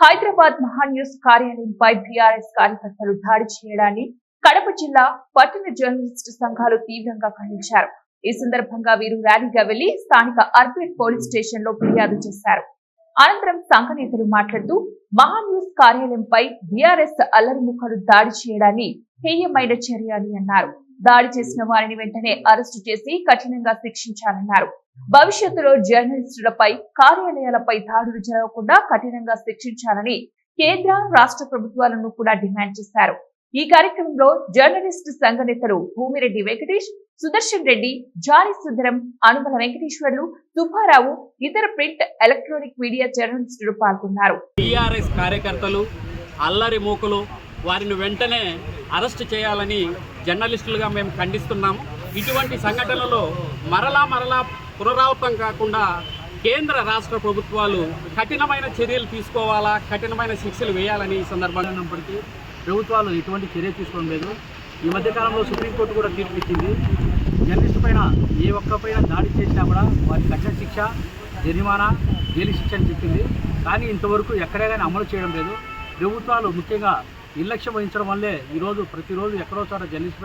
Hyderabad Maha News కార్యాలయంపై BRS కార్యకర్తలు దాడి చేయడాన్ని కడప జిల్లా పట్టణ జర్నలిస్టు సంఘాలు తీవ్రంగా ఖండించారు. ఈ సందర్భంగా వీరు ర్యాలీగా వెళ్లి స్థానిక అర్బన్ పోలీస్ స్టేషన్ లో ఫిర్యాదు చేశారు. అనంతరం సంఘ నేతలు మాట్లాడుతూ మహాన్యూస్ కార్యాలయంపై బీఆర్ఎస్ అల్లరిముఖలు దాడి చేయడాన్ని హేయమైన చర్య అని అన్నారు. దాడి చేసిన వారిని వెంటనే అరెస్టు చేసి కఠినంగా శిక్షించాలన్నారు. భవిష్యత్తులో జర్నలిస్టులపై కార్యాలయాలపై దాడులు జరగకుండా కఠినంగా శిక్షించాలని కేంద్ర రాష్ట్ర ప్రభుత్వాలను కూడా డిమాండ్ చేశారు. ఈ కార్యక్రమంలో జర్నలిస్టు సంఘ నేతలు భూమిరెడ్డి వెంకటేష్, సుదర్శన్ రెడ్డి, జానీ సుందరం, అనుమల వెంకటేశ్వర్లు, సుబ్బారావు, ఇతర ప్రింట్ ఎలక్ట్రానిక్ మీడియా జర్నలిస్టులు పాల్గొన్నారు. టీఆర్ఎస్ కార్యకర్తలు అల్లరి మూకలు వారిని వెంటనే అరెస్ట్ చేయాలని జర్నలిస్టులుగా మేము ఖండిస్తున్నాము. ఇటువంటి సంఘటనలో మరలా పునరావృతం కాకుండా కేంద్ర రాష్ట్ర ప్రభుత్వాలు కఠినమైన చర్యలు తీసుకోవాలా, కఠినమైన శిక్షలు వేయాలని ఈ సందర్భంగా ఉన్నప్పటికీ ప్రభుత్వాలు ఎటువంటి చర్య తీసుకోవడం లేదు. ఈ మధ్యకాలంలో సుప్రీంకోర్టు కూడా తీర్పు ఇచ్చింది. జర్నలిస్టు పైన ఏ ఒక్కపైన దాడి చేసినా కూడా వారికి కఠిన శిక్ష, జరిమానా, జైలు శిక్ష అని చెప్పింది. కానీ ఇంతవరకు ఎక్కడైనా అమలు చేయడం లేదు. ప్రభుత్వాలు ముఖ్యంగా నిర్లక్ష్యం వహించడం వల్లే ఈరోజు ప్రతిరోజు ఎక్కడో చోట జర్నలిస్టు